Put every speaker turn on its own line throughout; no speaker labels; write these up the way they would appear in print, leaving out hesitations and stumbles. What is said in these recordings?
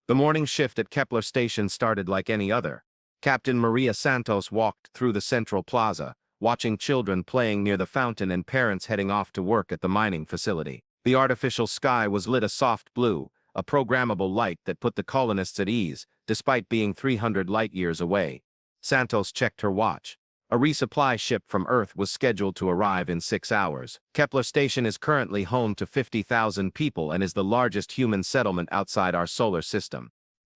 The morning shift at Kepler Station started like any other. Captain Maria Santos walked through the central plaza, watching children playing near the fountain and parents heading off to work at the mining facility. The artificial sky was lit a soft blue, a programmable light that put the colonists at ease, despite being 300 light-years away. Santos checked her watch. A resupply ship from Earth was scheduled to arrive in 6 hours. Kepler Station is currently home to 50,000 people and is the largest human settlement outside our solar system.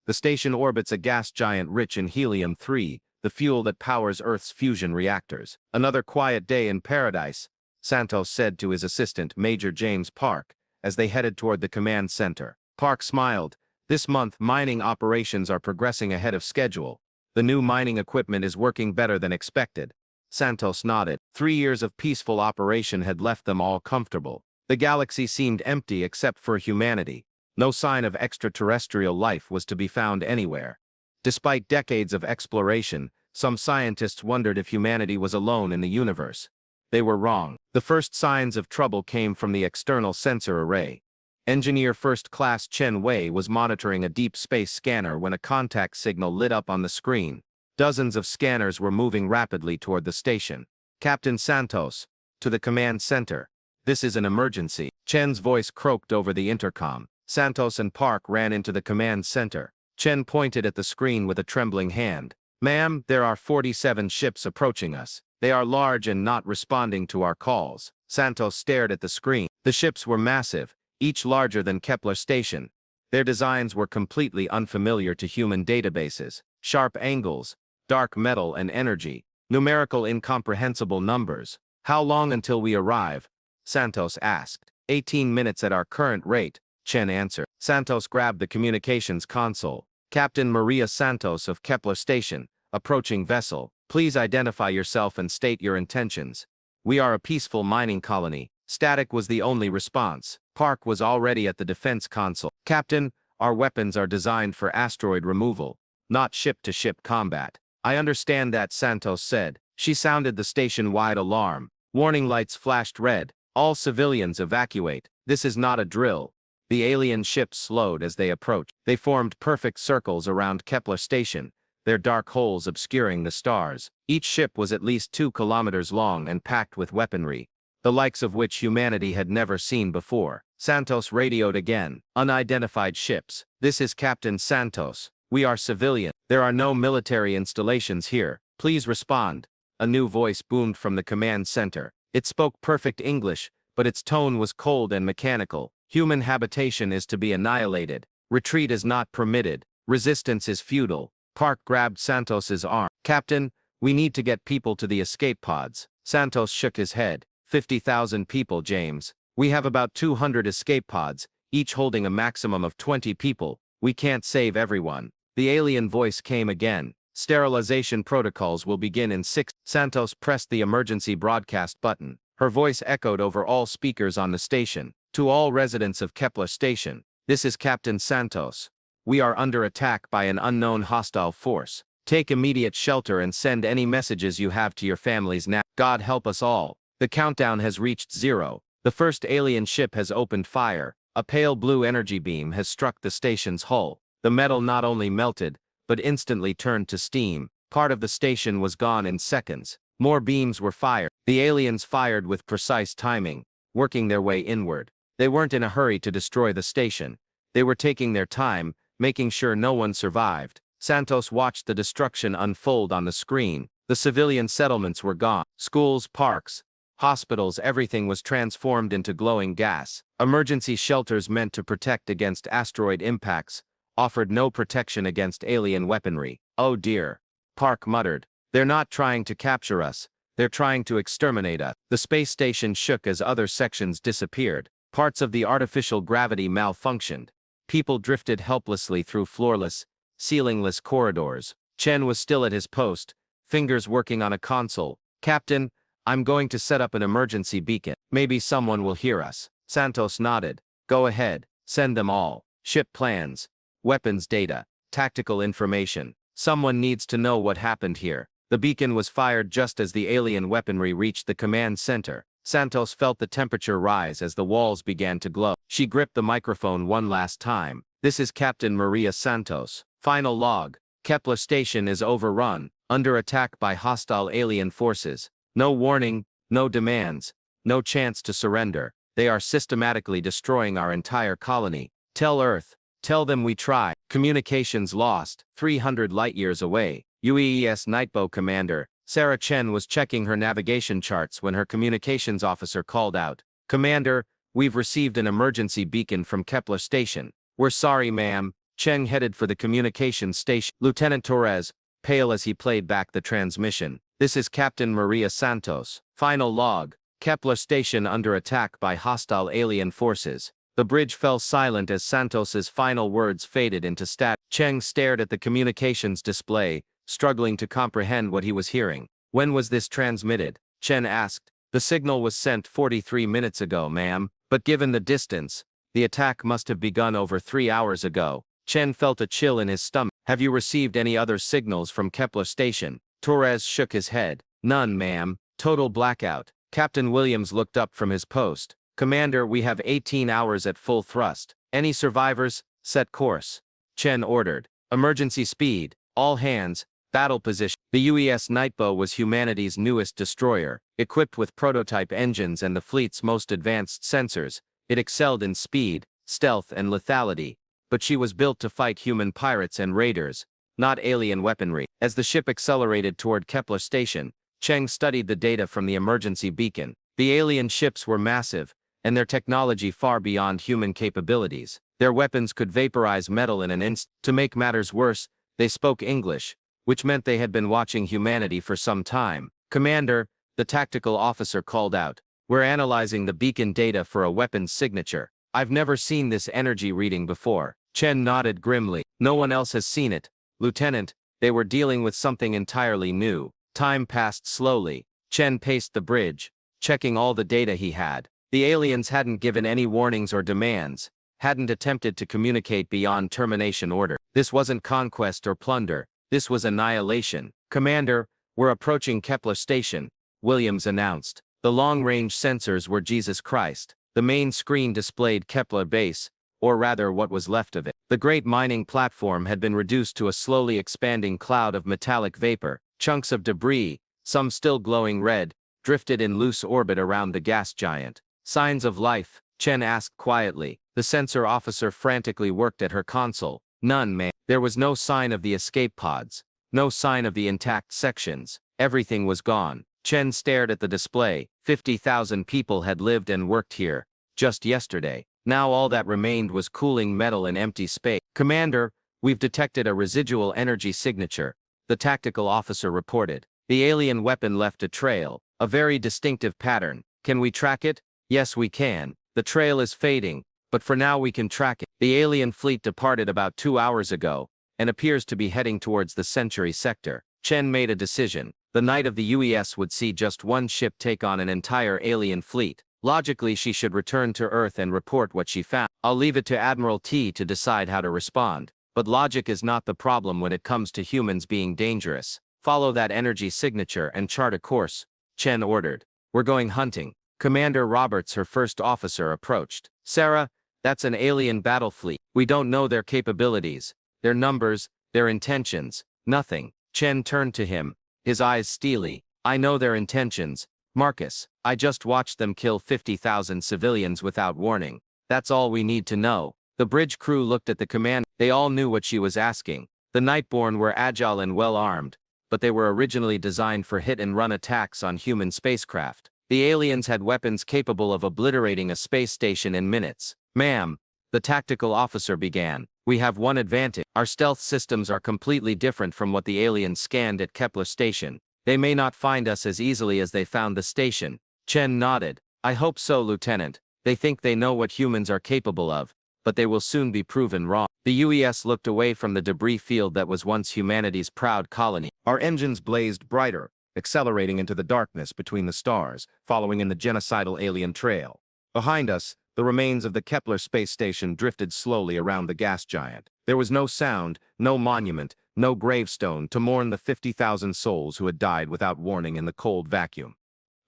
The station orbits a gas giant rich in helium-3, the fuel that powers Earth's fusion reactors. "Another quiet day in paradise," Santos said to his assistant, Major James Park, as they headed toward the command center. Park smiled. "This month, mining operations are progressing ahead of schedule. The new mining equipment is working better than expected." Santos nodded. 3 years of peaceful operation had left them all comfortable. The galaxy seemed empty except for humanity. No sign of extraterrestrial life was to be found anywhere. Despite decades of exploration, some scientists wondered if humanity was alone in the universe. They were wrong. The first signs of trouble came from the external sensor array. Engineer First Class Chen Wei was monitoring a deep space scanner when a contact signal lit up on the screen. Dozens of scanners were moving rapidly toward the station. "Captain Santos, to the command center. This is an emergency." Chen's voice croaked over the intercom. Santos and Park ran into the command center. Chen pointed at the screen with a trembling hand. "Ma'am, there are 47 ships approaching us. They are large and not responding to our calls." Santos stared at the screen. The ships were massive, each larger than Kepler Station. Their designs were completely unfamiliar to human databases. Sharp angles, dark metal and energy, numerical incomprehensible numbers. "How long until we arrive?" Santos asked. 18 minutes at our current rate," Chen answered. Santos grabbed the communications console. "Captain Maria Santos of Kepler Station, approaching vessel. Please identify yourself and state your intentions." "We are a peaceful mining colony." Static was the only response. Park was already at the defense console. "Captain, our weapons are designed for asteroid removal, not ship-to-ship combat." "I understand that," Santos said. She sounded the station-wide alarm. Warning lights flashed red. "All civilians evacuate. This is not a drill." The alien ships slowed as they approached. They formed perfect circles around Kepler Station, their dark holes obscuring the stars. Each ship was at least 2 kilometers long and packed with weaponry, the likes of which humanity had never seen before. Santos radioed again. "Unidentified ships. This is Captain Santos. We are civilian. There are no military installations here. Please respond." A new voice boomed from the command center. It spoke perfect English, but its tone was cold and mechanical. "Human habitation is to be annihilated. Retreat is not permitted. Resistance is futile." Park grabbed Santos's arm. "Captain, we need to get people to the escape pods." Santos shook his head. 50,000 people, James. We have about 200 escape pods, each holding a maximum of 20 people. We can't save everyone." The alien voice came again. "Sterilization protocols will begin in 6. Santos pressed the emergency broadcast button. Her voice echoed over all speakers on the station. "To all residents of Kepler Station, this is Captain Santos. We are under attack by an unknown hostile force. Take immediate shelter and send any messages you have to your families now. God help us all." The countdown has reached 0. The first alien ship has opened fire. A pale blue energy beam has struck the station's hull. The metal not only melted, but instantly turned to steam. Part of the station was gone in seconds. More beams were fired. The aliens fired with precise timing, working their way inward. They weren't in a hurry to destroy the station. They were taking their time, making sure no one survived. Santos watched the destruction unfold on the screen. The civilian settlements were gone. Schools, parks, hospitals, everything was transformed into glowing gas. Emergency shelters meant to protect against asteroid impacts offered no protection against alien weaponry. "Oh dear," Park muttered. "They're not trying to capture us. They're trying to exterminate us." The space station shook as other sections disappeared. Parts of the artificial gravity malfunctioned. People drifted helplessly through floorless, ceilingless corridors. Chen was still at his post, fingers working on a console. "Captain, I'm going to set up an emergency beacon. Maybe someone will hear us." Santos nodded. "Go ahead. Send them all. Ship plans, weapons data, tactical information. Someone needs to know what happened here." The beacon was fired just as the alien weaponry reached the command center. Santos felt the temperature rise as the walls began to glow. She gripped the microphone one last time. This is Captain Maria Santos. Final log. Kepler Station is overrun, under attack by hostile alien forces. No warning, no demands, no chance to surrender. They are systematically destroying our entire colony. Tell Earth. Tell them we try. Communications lost, 300 light-years away. UEES Nightbow Commander, Sarah Chen was checking her navigation charts when her communications officer called out. Commander, we've received an emergency beacon from Kepler Station. We're sorry, ma'am. Chen headed for the communications station. Lieutenant Torres, pale as he played back the transmission. This is Captain Maria Santos. Final log. Kepler Station under attack by hostile alien forces. The bridge fell silent as Santos's final words faded into static. Cheng stared at the communications display, struggling to comprehend what he was hearing. When was this transmitted? Chen asked. The signal was sent 43 minutes ago, ma'am, but given the distance, the attack must have begun over 3 hours ago. Chen felt a chill in his stomach. Have you received any other signals from Kepler Station? Torres shook his head. None, ma'am. Total blackout. Captain Williams looked up from his post. Commander, we have 18 hours at full thrust. Any survivors? Set course. Chen ordered. Emergency speed. All hands. Battle position. The UES Nightbow was humanity's newest destroyer. Equipped with prototype engines and the fleet's most advanced sensors, it excelled in speed, stealth, and lethality. But she was built to fight human pirates and raiders, not alien weaponry. As the ship accelerated toward Kepler Station, Cheng studied the data from the emergency beacon. The alien ships were massive, and their technology far beyond human capabilities. Their weapons could vaporize metal in an instant. To make matters worse, they spoke English, which meant they had been watching humanity for some time. Commander, the tactical officer called out. We're analyzing the beacon data for a weapons signature. I've never seen this energy reading before. Chen nodded grimly. No one else has seen it. Lieutenant, they were dealing with something entirely new. Time passed slowly. Chen paced the bridge, checking all the data he had. The aliens hadn't given any warnings or demands, hadn't attempted to communicate beyond termination order. This wasn't conquest or plunder. This was annihilation. Commander, we're approaching Kepler Station, Williams announced. The long-range sensors were Jesus Christ. The main screen displayed Kepler base, or rather what was left of it. The great mining platform had been reduced to a slowly expanding cloud of metallic vapor. Chunks of debris, some still glowing red, drifted in loose orbit around the gas giant. Signs of life? Chen asked quietly. The sensor officer frantically worked at her console. None, ma'am. There was no sign of the escape pods. No sign of the intact sections. Everything was gone. Chen stared at the display. 50,000 people had lived and worked here, just yesterday. Now all that remained was cooling metal and empty space. Commander, we've detected a residual energy signature, the tactical officer reported. The alien weapon left a trail, a very distinctive pattern. Can we track it? Yes, we can. The trail is fading, but for now we can track it. The alien fleet departed about 2 hours ago, and appears to be heading towards the Century sector. Chen made a decision. The night of the UES would see just one ship take on an entire alien fleet. Logically, she should return to Earth and report what she found. I'll leave it to Admiral T to decide how to respond. But logic is not the problem when it comes to humans being dangerous. Follow that energy signature and chart a course, Chen ordered. We're going hunting. Commander Roberts, her first officer, approached. Sarah, that's an alien battle fleet. We don't know their capabilities, their numbers, their intentions, nothing. Chen turned to him, his eyes steely. I know their intentions, Marcus. I just watched them kill 50,000 civilians without warning. That's all we need to know. The bridge crew looked at the commander. They all knew what she was asking. The Nightborne were agile and well-armed, but they were originally designed for hit-and-run attacks on human spacecraft. The aliens had weapons capable of obliterating a space station in minutes. Ma'am, the tactical officer began. We have one advantage. Our stealth systems are completely different from what the aliens scanned at Kepler Station. They may not find us as easily as they found the station. Chen nodded. I hope so, Lieutenant. They think they know what humans are capable of, but they will soon be proven wrong. The UES looked away from the debris field that was once humanity's proud colony. Our engines blazed brighter, accelerating into the darkness between the stars, following in the genocidal alien trail. Behind us, the remains of the Kepler space station drifted slowly around the gas giant. There was no sound, no monument, no gravestone to mourn the 50,000 souls who had died without warning in the cold vacuum.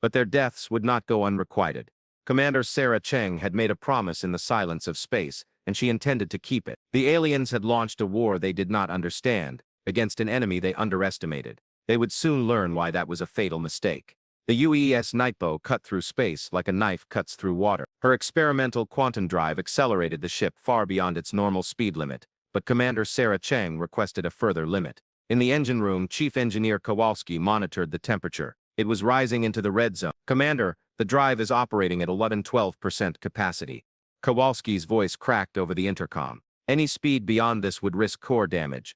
But their deaths would not go unrequited. Commander Sarah Chen had made a promise in the silence of space. and she intended to keep it. The aliens had launched a war they did not understand, against an enemy they underestimated. They would soon learn why that was a fatal mistake. The UES Nightbow cut through space like a knife cuts through water. Her experimental quantum drive accelerated the ship far beyond its normal speed limit, but Commander Sarah Chen requested a further limit. In the engine room, Chief Engineer Kowalski monitored the temperature. It was rising into the red zone. "Commander, the drive is operating at 11–12% capacity." Kowalski's voice cracked over the intercom. "Any speed beyond this would risk core damage."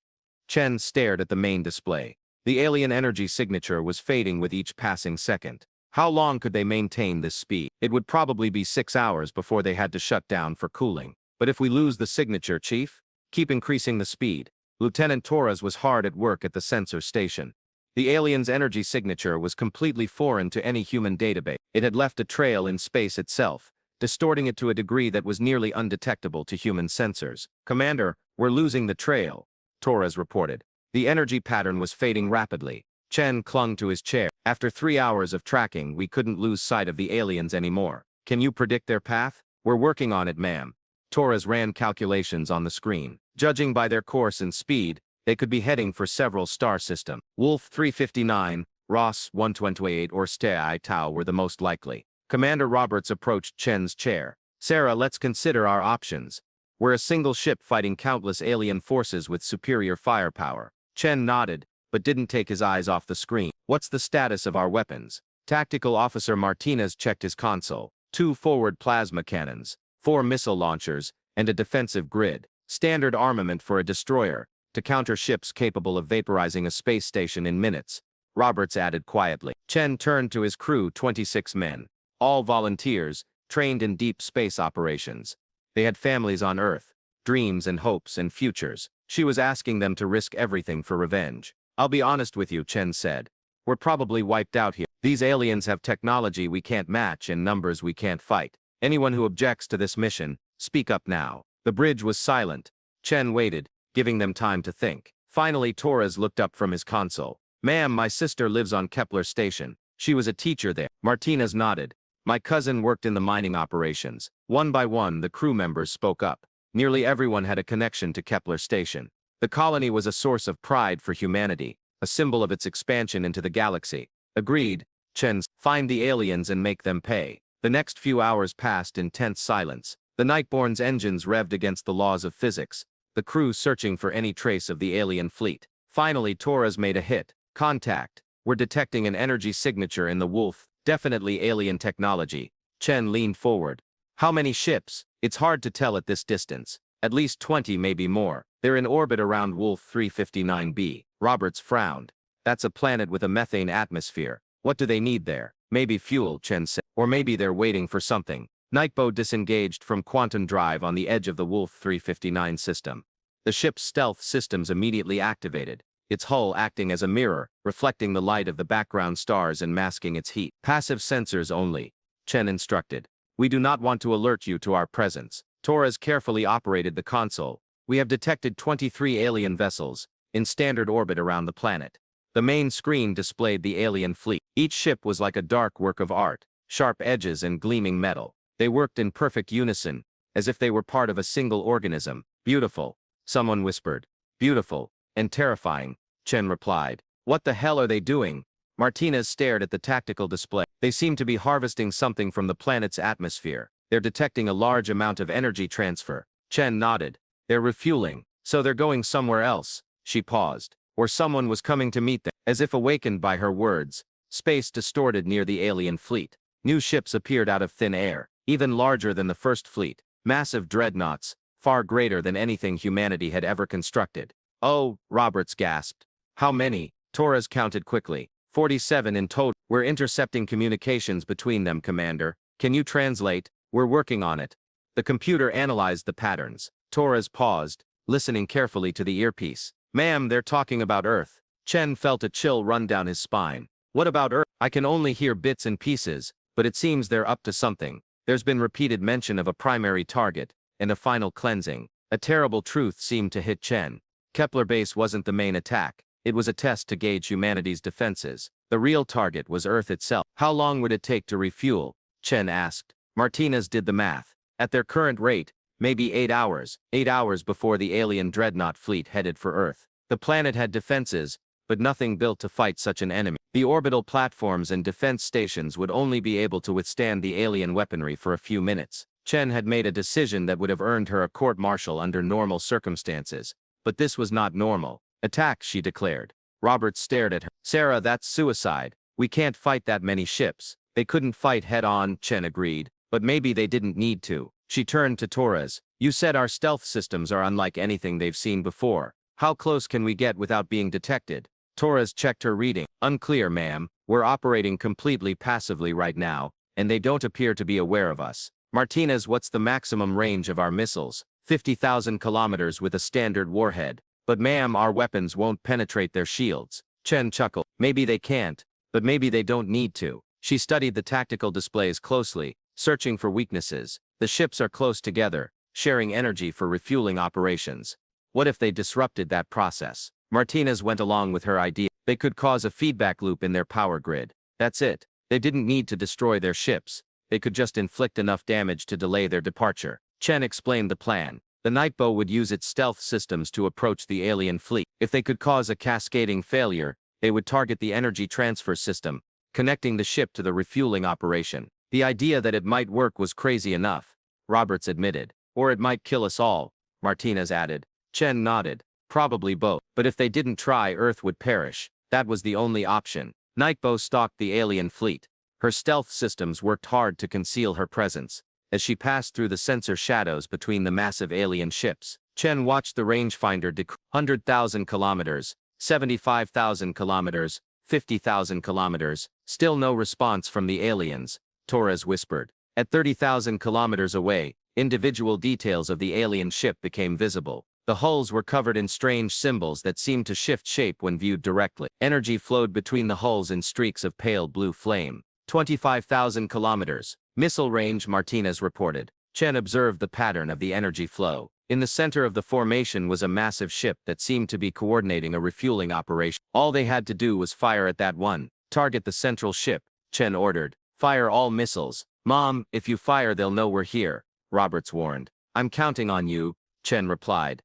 Chen stared at the main display. The alien energy signature was fading with each passing second. How long could they maintain this speed? It would probably be 6 hours before they had to shut down for cooling. "But if we lose the signature, Chief?" "Keep increasing the speed." Lieutenant Torres was hard at work at the sensor station. The alien's energy signature was completely foreign to any human database. It had left a trail in space itself, distorting it to a degree that was nearly undetectable to human sensors. "Commander, we're losing the trail," Torres reported. The energy pattern was fading rapidly. Chen clung to his chair. "After 3 hours of tracking, we couldn't lose sight of the aliens anymore. Can you predict their path?" "We're working on it, ma'am." Torres ran calculations on the screen. Judging by their course and speed, they could be heading for several star systems. Wolf 359, Ross 128, or Stei Tau were the most likely. Commander Roberts approached Chen's chair. "Sarah, let's consider our options. We're a single ship fighting countless alien forces with superior firepower." Chen nodded, but didn't take his eyes off the screen. "What's the status of our weapons?" Tactical Officer Martinez checked his console. 2 forward plasma cannons, 4 missile launchers, and a defensive grid. Standard armament for a destroyer, to counter ships capable of vaporizing a space station in minutes, Roberts added quietly. Chen turned to his crew, 26 men. All volunteers, trained in deep space operations. They had families on Earth, dreams and hopes and futures. She was asking them to risk everything for revenge. "I'll be honest with you," Chen said. "We're probably wiped out here. These aliens have technology we can't match and numbers we can't fight. Anyone who objects to this mission, speak up now." The bridge was silent. Chen waited, giving them time to think. Finally, Torres looked up from his console. "Ma'am, my sister lives on Kepler Station. She was a teacher there." Martinez nodded. "My cousin worked in the mining operations." One by one, the crew members spoke up. Nearly everyone had a connection to Kepler Station. The colony was a source of pride for humanity, a symbol of its expansion into the galaxy. "Agreed." Chen's, "Find the aliens and make them pay." The next few hours passed in tense silence. The Nightborne's engines revved against the laws of physics, the crew searching for any trace of the alien fleet. Finally, Torres made a hit. "Contact. We're detecting an energy signature in the Wolf. Definitely alien technology." Chen leaned forward. "How many ships?" "It's hard to tell at this distance. At least 20, maybe more. They're in orbit around Wolf 359b. Roberts frowned. "That's a planet with a methane atmosphere. What do they need there?" "Maybe fuel," Chen said. "Or maybe they're waiting for something." Nightbow disengaged from quantum drive on the edge of the Wolf 359 system. The ship's stealth systems immediately activated, its hull acting as a mirror, reflecting the light of the background stars and masking its heat. "Passive sensors only," Chen instructed. "We do not want to alert you to our presence." Torres carefully operated the console. "We have detected 23 alien vessels, in standard orbit around the planet." The main screen displayed the alien fleet. Each ship was like a dark work of art, sharp edges and gleaming metal. They worked in perfect unison, as if they were part of a single organism. "Beautiful," someone whispered. "Beautiful, and terrifying," Chen replied. "What the hell are they doing?" Martinez stared at the tactical display. "They seem to be harvesting something from the planet's atmosphere. They're detecting a large amount of energy transfer." Chen nodded. "They're refueling. So they're going somewhere else." She paused. "Or someone was coming to meet them." As if awakened by her words, space distorted near the alien fleet. New ships appeared out of thin air, even larger than the first fleet. Massive dreadnoughts, far greater than anything humanity had ever constructed. "Oh," Roberts gasped. "How many?" Torres counted quickly. 47 in total. "We're intercepting communications between them, Commander. Can you translate?" "We're working on it." The computer analyzed the patterns. Torres paused, listening carefully to the earpiece. "Ma'am, they're talking about Earth." Chen felt a chill run down his spine. "What about Earth?" "I can only hear bits and pieces, but it seems they're up to something. There's been repeated mention of a primary target, and a final cleansing." A terrible truth seemed to hit Chen. Kepler base wasn't the main attack. It was a test to gauge humanity's defenses. The real target was Earth itself. "How long would it take to refuel?" Chen asked. Martinez did the math. "At their current rate, Maybe 8 hours. 8 hours before the alien dreadnought fleet headed for Earth. The planet had defenses, but nothing built to fight such an enemy. The orbital platforms and defense stations would only be able to withstand the alien weaponry for a few minutes. Chen had made a decision that would have earned her a court-martial under normal circumstances. But this was not normal. Attack, she declared. Robert stared at her. Sarah, that's suicide. We can't fight that many ships. They couldn't fight head-on, Chen agreed. But maybe they didn't need to. She turned to Torres. You said our stealth systems are unlike anything they've seen before. How close can we get without being detected? Torres checked her reading. Unclear, ma'am. We're operating completely passively right now, and they don't appear to be aware of us. Martinez, what's the maximum range of our missiles? 50,000 kilometers with a standard warhead. But ma'am, our weapons won't penetrate their shields. Chen chuckled. Maybe they can't, but maybe they don't need to. She studied the tactical displays closely, searching for weaknesses. The ships are close together, sharing energy for refueling operations. What if they disrupted that process? Martinez went along with her idea. They could cause a feedback loop in their power grid. That's it. They didn't need to destroy their ships. They could just inflict enough damage to delay their departure. Chen explained the plan. The Nightbow would use its stealth systems to approach the alien fleet. If they could cause a cascading failure, they would target the energy transfer system, connecting the ship to the refueling operation. The idea that it might work was crazy enough, Roberts admitted. Or it might kill us all, Martinez added. Chen nodded. Probably both. But if they didn't try, Earth would perish. That was the only option. Nightbow stalked the alien fleet. Her stealth systems worked hard to conceal her presence. As she passed through the sensor shadows between the massive alien ships, Chen watched the rangefinder decrease. 100,000 kilometers, 75,000 kilometers, 50,000 kilometers. Still no response from the aliens, Torres whispered. At 30,000 kilometers away, individual details of the alien ship became visible. The hulls were covered in strange symbols that seemed to shift shape when viewed directly. Energy flowed between the hulls in streaks of pale blue flame. 25,000 kilometers. Missile range, Martinez reported. Chen observed the pattern of the energy flow. In the center of the formation was a massive ship that seemed to be coordinating a refueling operation. All they had to do was fire at that one. Target the central ship, Chen ordered. Fire all missiles. Mom, if you fire they'll know we're here, Roberts warned. I'm counting on you, Chen replied.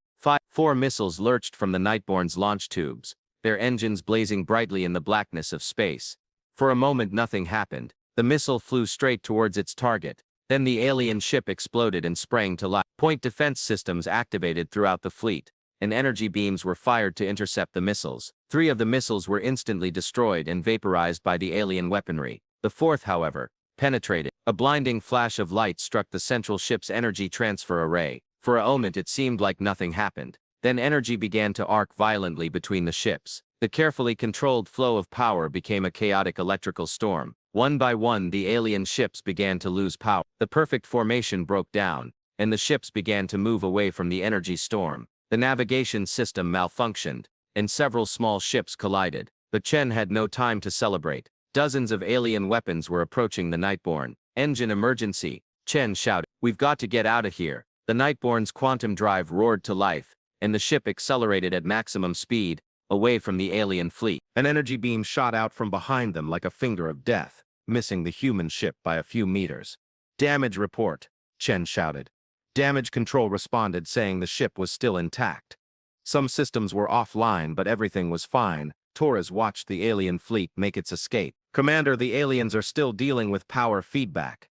4 missiles lurched from the Nightborne's launch tubes, their engines blazing brightly in the blackness of space. For a moment nothing happened. The missile flew straight towards its target. Then the alien ship exploded and sprang to life. Point defense systems activated throughout the fleet, and energy beams were fired to intercept the missiles. 3 of the missiles were instantly destroyed and vaporized by the alien weaponry. The 4th, however, penetrated. A blinding flash of light struck the central ship's energy transfer array. For a moment it seemed like nothing happened. Then energy began to arc violently between the ships. The carefully controlled flow of power became a chaotic electrical storm. One by one the alien ships began to lose power. The perfect formation broke down, and the ships began to move away from the energy storm. The navigation system malfunctioned, and several small ships collided. But Chen had no time to celebrate. Dozens of alien weapons were approaching the Nightborne. Engine emergency, Chen shouted. We've got to get out of here. The Nightborne's quantum drive roared to life, and the ship accelerated at maximum speed, away from the alien fleet. An energy beam shot out from behind them like a finger of death, missing the human ship by a few meters. Damage report, Chen shouted. Damage control responded, saying the ship was still intact. Some systems were offline, but everything was fine. Torres watched the alien fleet make its escape. Commander, the aliens are still dealing with power feedback.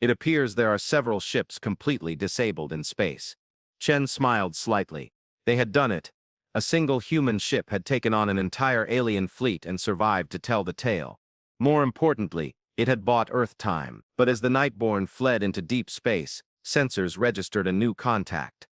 It appears there are several ships completely disabled in space. Chen smiled slightly. They had done it. A single human ship had taken on an entire alien fleet and survived to tell the tale. More importantly, it had bought Earth time. But as the Nightborne fled into deep space, sensors registered a new contact.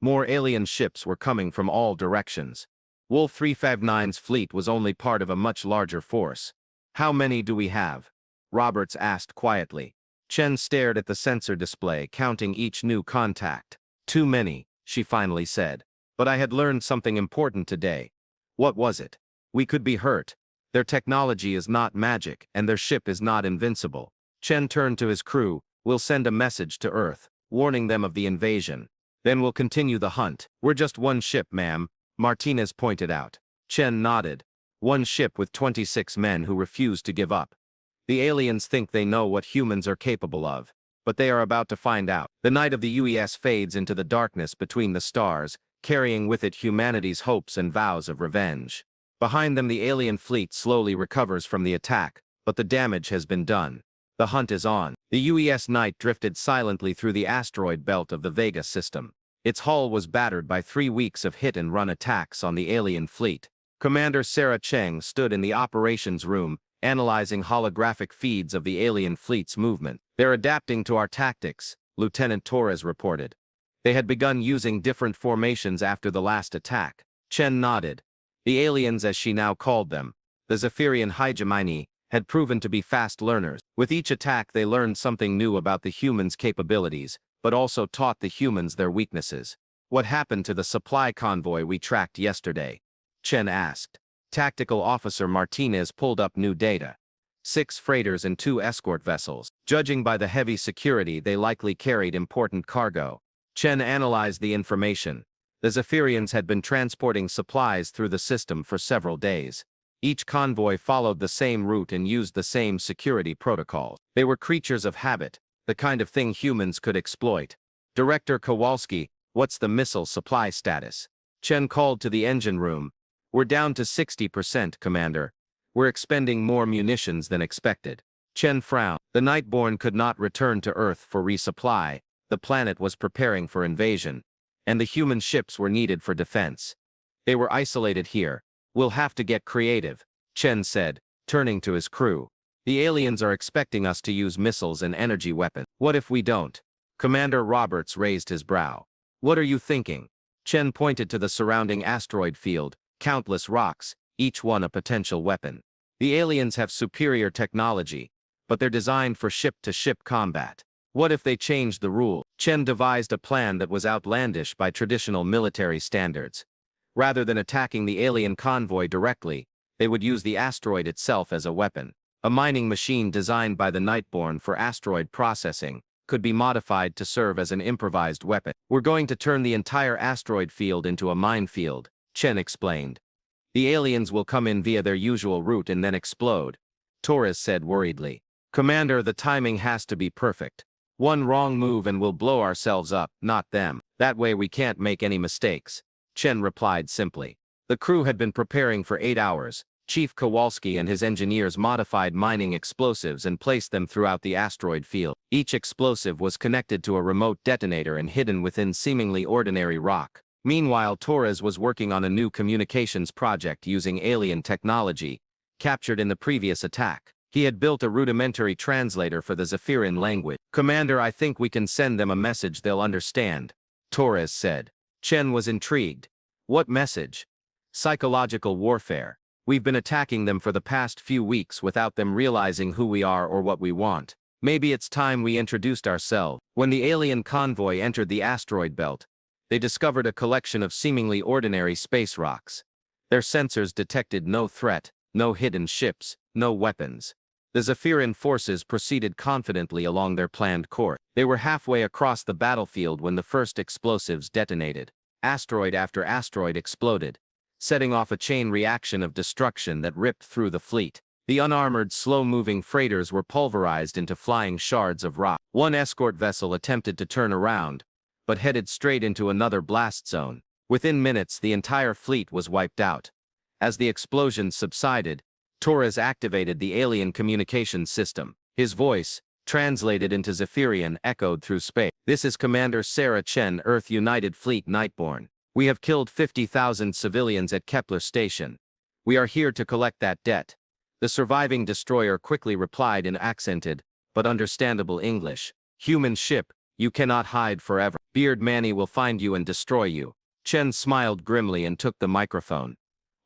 More alien ships were coming from all directions. Wolf 359's fleet was only part of a much larger force. How many do we have? Roberts asked quietly. Chen stared at the sensor display, counting each new contact. Too many, she finally said. But I had learned something important today. What was it? We could be hurt. Their technology is not magic, and their ship is not invincible. Chen turned to his crew. We'll send a message to Earth, warning them of the invasion. Then we'll continue the hunt. We're just one ship, ma'am, Martinez pointed out. Chen nodded. One ship with 26 men who refuse to give up. The aliens think they know what humans are capable of. but they are about to find out. The night of the UES fades into the darkness between the stars, carrying with it humanity's hopes and vows of revenge. Behind them the alien fleet slowly recovers from the attack, but the damage has been done. The hunt is on. The UES Night drifted silently through the asteroid belt of the Vega system. Its hull was battered by 3 weeks of hit-and-run attacks on the alien fleet. Commander Sarah Chen stood in the operations room, analyzing holographic feeds of the alien fleet's movement. "They're adapting to our tactics," Lieutenant Torres reported. They had begun using different formations after the last attack. Chen nodded. The aliens, as she now called them, the Zephyrian hegemony, had proven to be fast learners. With each attack they learned something new about the humans' capabilities, but also taught the humans their weaknesses. "What happened to the supply convoy we tracked yesterday?" Chen asked. Tactical Officer Martinez pulled up new data. 6 freighters and 2 escort vessels. Judging by the heavy security, they likely carried important cargo. Chen analyzed the information. The Zephyrians had been transporting supplies through the system for several days. Each convoy followed the same route and used the same security protocols. They were creatures of habit, the kind of thing humans could exploit. "Director Kowalski, what's the missile supply status?" Chen called to the engine room. "We're down to 60%, Commander. We're expending more munitions than expected." Chen frowned. The Nightborne could not return to Earth for resupply. The planet was preparing for invasion, and the human ships were needed for defense. They were isolated here. "We'll have to get creative," Chen said, turning to his crew. "The aliens are expecting us to use missiles and energy weapons. What if we don't?" Commander Roberts raised his brow. "What are you thinking?" Chen pointed to the surrounding asteroid field, countless rocks, each one a potential weapon. "The aliens have superior technology, but they're designed for ship-to-ship combat. What if they changed the rule?" Chen devised a plan that was outlandish by traditional military standards. Rather than attacking the alien convoy directly, they would use the asteroid itself as a weapon. A mining machine designed by the Nightborne for asteroid processing could be modified to serve as an improvised weapon. "We're going to turn the entire asteroid field into a minefield," Chen explained. "The aliens will come in via their usual route and then explode," Torres said worriedly. "Commander, the timing has to be perfect. One wrong move and we'll blow ourselves up, not them. That way we can't make any mistakes," Chen replied simply. The crew had been preparing for 8 hours. Chief Kowalski and his engineers modified mining explosives and placed them throughout the asteroid field. Each explosive was connected to a remote detonator and hidden within seemingly ordinary rock. Meanwhile, Torres was working on a new communications project using alien technology, captured in the previous attack. He had built a rudimentary translator for the Zephyrian language. "Commander, I think we can send them a message they'll understand," Torres said. Chen was intrigued. "What message?" "Psychological warfare. We've been attacking them for the past few weeks without them realizing who we are or what we want. Maybe it's time we introduced ourselves." When the alien convoy entered the asteroid belt, they discovered a collection of seemingly ordinary space rocks. Their sensors detected no threat, no hidden ships, no weapons. The Zephyrian forces proceeded confidently along their planned course. They were halfway across the battlefield when the first explosives detonated. Asteroid after asteroid exploded, setting off a chain reaction of destruction that ripped through the fleet. The unarmored, slow-moving freighters were pulverized into flying shards of rock. One escort vessel attempted to turn around, but headed straight into another blast zone. Within minutes, the entire fleet was wiped out. As the explosions subsided, Torres activated the alien communications system. His voice, translated into Zephyrian, echoed through space. "This is Commander Sarah Chen, Earth United Fleet Nightborne. We have killed 50,000 civilians at Kepler Station. We are here to collect that debt." The surviving destroyer quickly replied in accented, but understandable English. "Human ship, you cannot hide forever. Beard Manny will find you and destroy you." Chen smiled grimly and took the microphone.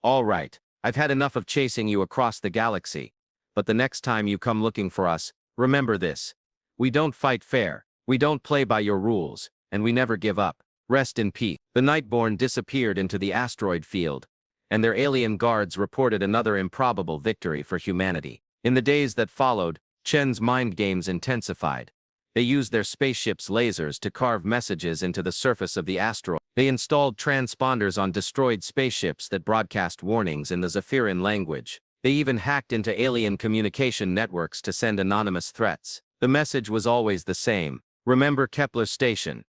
"All right, I've had enough of chasing you across the galaxy. But the next time you come looking for us, remember this. We don't fight fair, we don't play by your rules, and we never give up. Rest in peace." The Nightborne disappeared into the asteroid field, and their alien guards reported another improbable victory for humanity. In the days that followed, Chen's mind games intensified. They used their spaceship's lasers to carve messages into the surface of the asteroid. They installed transponders on destroyed spaceships that broadcast warnings in the Zephyrian language. They even hacked into alien communication networks to send anonymous threats. The message was always the same. Remember Kepler Station.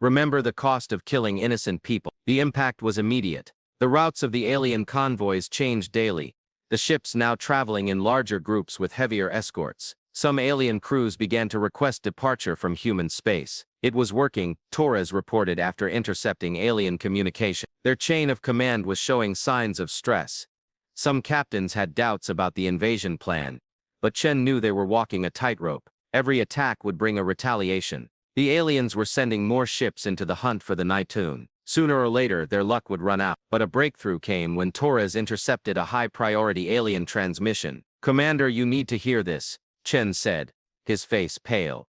Remember the cost of killing innocent people. The impact was immediate. The routes of the alien convoys changed daily, the ships now traveling in larger groups with heavier escorts. Some alien crews began to request departure from human space. It was working, Torres reported after intercepting alien communication. Their chain of command was showing signs of stress. Some captains had doubts about the invasion plan, but Chen knew they were walking a tightrope. Every attack would bring a retaliation. The aliens were sending more ships into the hunt for the Nightborne. Sooner or later, their luck would run out. But a breakthrough came when Torres intercepted a high-priority alien transmission. "Commander, you need to hear this," Chen said, his face pale.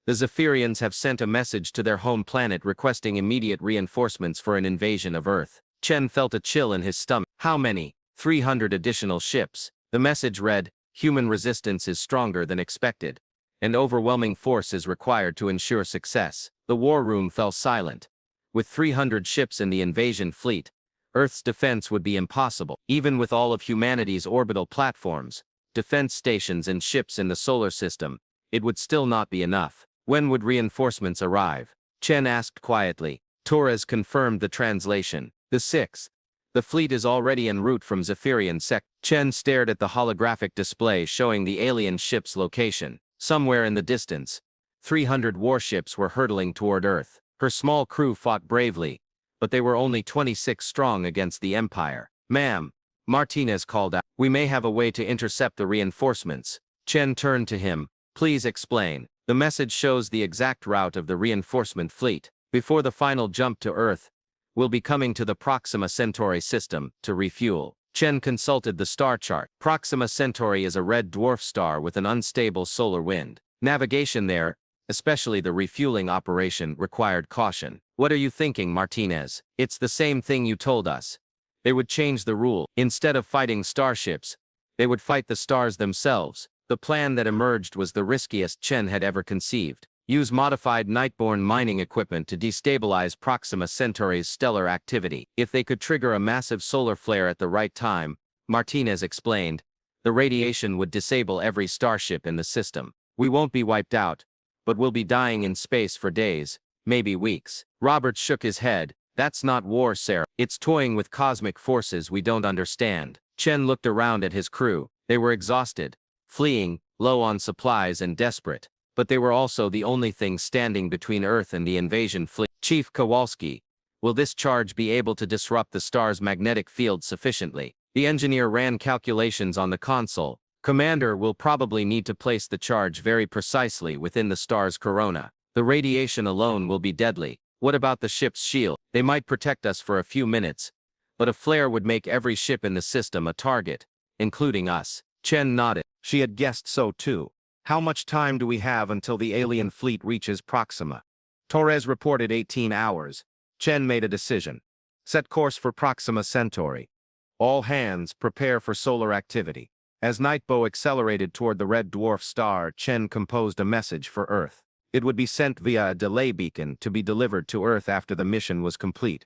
"The Zephyrians have sent a message to their home planet requesting immediate reinforcements for an invasion of Earth." Chen felt a chill in his stomach. How many? 300 additional ships. The message read, "Human resistance is stronger than expected. An overwhelming force is required to ensure success." The war room fell silent. With 300 ships in the invasion fleet, Earth's defense would be impossible. Even with all of humanity's orbital platforms, defense stations and ships in the solar system, it would still not be enough. When would reinforcements arrive? Chen asked quietly. Torres confirmed the translation. The 6th. The fleet is already en route from Zephyrian sector. Chen stared at the holographic display showing the alien ship's location. Somewhere in the distance, 300 warships were hurtling toward Earth. Her small crew fought bravely, but they were only 26 strong against the Empire. "Ma'am," Martinez called out, "we may have a way to intercept the reinforcements." Chen turned to him. "Please explain." "The message shows the exact route of the reinforcement fleet. Before the final jump to Earth, we'll be coming to the Proxima Centauri system to refuel." Chen consulted the star chart. Proxima Centauri is a red dwarf star with an unstable solar wind. Navigation there, especially the refueling operation, required caution. "What are you thinking, Martinez?" "It's the same thing you told us. They would change the rule. Instead of fighting starships, they would fight the stars themselves." The plan that emerged was the riskiest Chen had ever conceived. Use modified Nightborne mining equipment to destabilize Proxima Centauri's stellar activity. If they could trigger a massive solar flare at the right time, Martinez explained, the radiation would disable every starship in the system. "We won't be wiped out, but we'll be dying in space for days, maybe weeks." Robert shook his head. "That's not war, Sarah. It's toying with cosmic forces we don't understand." Chen looked around at his crew. They were exhausted, fleeing, low on supplies and desperate. But they were also the only thing standing between Earth and the invasion fleet. "Chief Kowalski, will this charge be able to disrupt the star's magnetic field sufficiently?" The engineer ran calculations on the console. "Commander, will probably need to place the charge very precisely within the star's corona. The radiation alone will be deadly." "What about the ship's shield?" "They might protect us for a few minutes, but a flare would make every ship in the system a target, including us." Chen nodded. She had guessed so too. "How much time do we have until the alien fleet reaches Proxima?" Torres reported 18 hours. Chen made a decision. "Set course for Proxima Centauri. All hands prepare for solar activity." As Nightbow accelerated toward the red dwarf star, Chen composed a message for Earth. It would be sent via a delay beacon to be delivered to Earth after the mission was complete.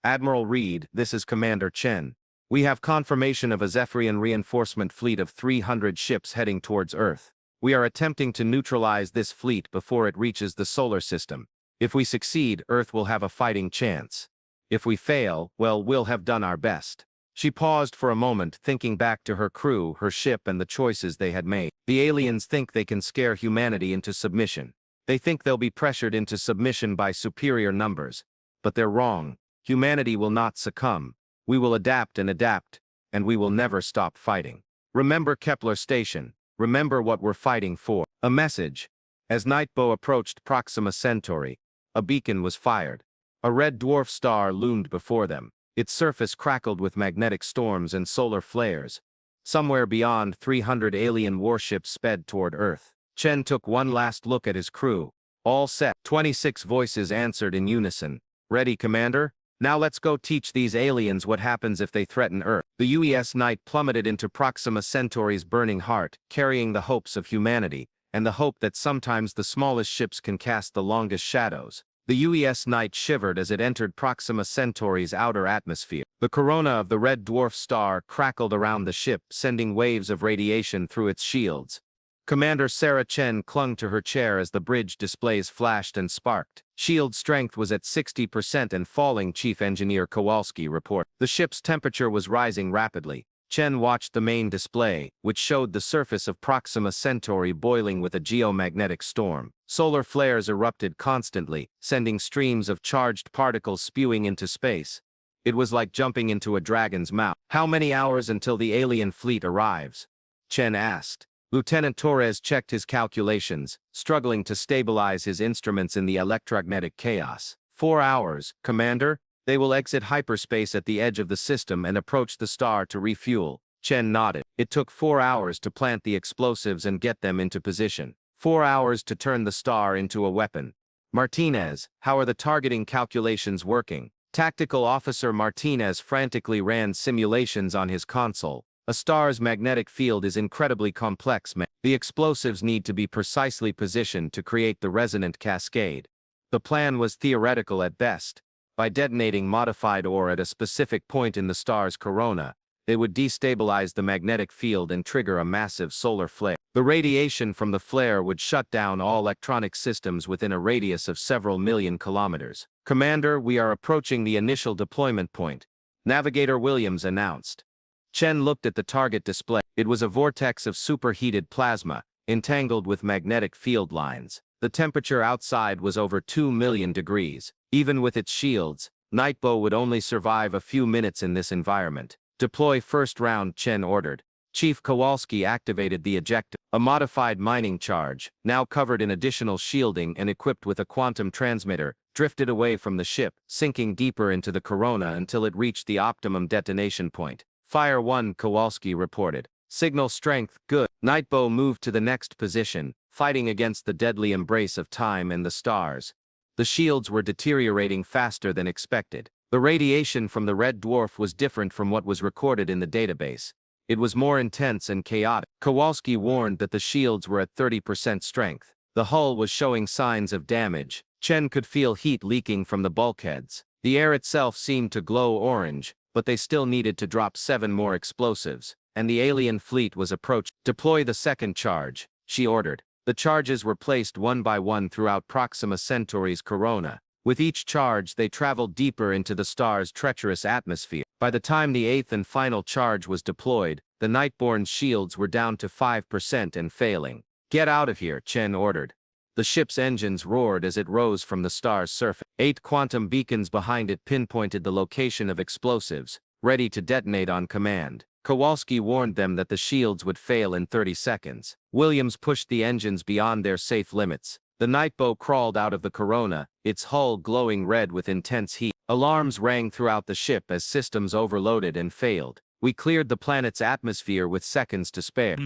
"Admiral Reed, this is Commander Chen. We have confirmation of a Zephyrian reinforcement fleet of 300 ships heading towards Earth. We are attempting to neutralize this fleet before it reaches the solar system. If we succeed, Earth will have a fighting chance. If we fail, well, we'll have done our best." She paused for a moment, thinking back to her crew, her ship, and the choices they had made. The aliens think they can scare humanity into submission. They think they'll be pressured into submission by superior numbers. But they're wrong. Humanity will not succumb. We will adapt, and we will never stop fighting. Remember Kepler Station. Remember what we're fighting for. A message. As Nightbow approached Proxima Centauri, a beacon was fired. A red dwarf star loomed before them. Its surface crackled with magnetic storms and solar flares. Somewhere beyond, 300 alien warships sped toward Earth. Chen took one last look at his crew. "All set." 26 voices answered in unison. "Ready, Commander? Now let's go teach these aliens what happens if they threaten Earth." The UES Night plummeted into Proxima Centauri's burning heart, carrying the hopes of humanity, and the hope that sometimes the smallest ships can cast the longest shadows. The UES Night shivered as it entered Proxima Centauri's outer atmosphere. The corona of the red dwarf star crackled around the ship, sending waves of radiation through its shields. Commander Sarah Chen clung to her chair as the bridge displays flashed and sparked. Shield strength was at 60% and falling, Chief Engineer Kowalski reported. The ship's temperature was rising rapidly. Chen watched the main display, which showed the surface of Proxima Centauri boiling with a geomagnetic storm. Solar flares erupted constantly, sending streams of charged particles spewing into space. It was like jumping into a dragon's mouth. "How many hours until the alien fleet arrives?" Chen asked. Lieutenant Torres checked his calculations, struggling to stabilize his instruments in the electromagnetic chaos. 4 hours, Commander. They will exit hyperspace at the edge of the system and approach the star to refuel. Chen nodded. It took 4 hours to plant the explosives and get them into position. 4 hours to turn the star into a weapon. Martinez, how are the targeting calculations working? Tactical Officer Martinez frantically ran simulations on his console. A star's magnetic field is incredibly complex. The explosives need to be precisely positioned to create the resonant cascade. The plan was theoretical at best. By detonating modified ore at a specific point in the star's corona, they would destabilize the magnetic field and trigger a massive solar flare. The radiation from the flare would shut down all electronic systems within a radius of several million kilometers. "Commander, we are approaching the initial deployment point," Navigator Williams announced. Chen looked at the target display. It was a vortex of superheated plasma, entangled with magnetic field lines. The temperature outside was over 2 million degrees. Even with its shields, Nightbow would only survive a few minutes in this environment. "Deploy first round," Chen ordered. Chief Kowalski activated the ejector. A modified mining charge, now covered in additional shielding and equipped with a quantum transmitter, drifted away from the ship, sinking deeper into the corona until it reached the optimum detonation point. "Fire 1, Kowalski reported. "Signal strength, good." Nightbow moved to the next position, fighting against the deadly embrace of time and the stars. The shields were deteriorating faster than expected. The radiation from the red dwarf was different from what was recorded in the database. It was more intense and chaotic. Kowalski warned that the shields were at 30% strength. The hull was showing signs of damage. Chen could feel heat leaking from the bulkheads. The air itself seemed to glow orange, but they still needed to drop 7 more explosives, and the alien fleet was approaching. "Deploy the second charge," she ordered. The charges were placed one by one throughout Proxima Centauri's corona. With each charge, they traveled deeper into the star's treacherous atmosphere. By the time the 8th and final charge was deployed, the Nightborne's shields were down to 5% and failing. "Get out of here," Chen ordered. The ship's engines roared as it rose from the star's surface. 8 quantum beacons behind it pinpointed the location of explosives, ready to detonate on command. Kowalski warned them that the shields would fail in 30 seconds. Williams pushed the engines beyond their safe limits. The Nightbow crawled out of the corona, its hull glowing red with intense heat. Alarms rang throughout the ship as systems overloaded and failed. "We cleared the planet's atmosphere with seconds to spare."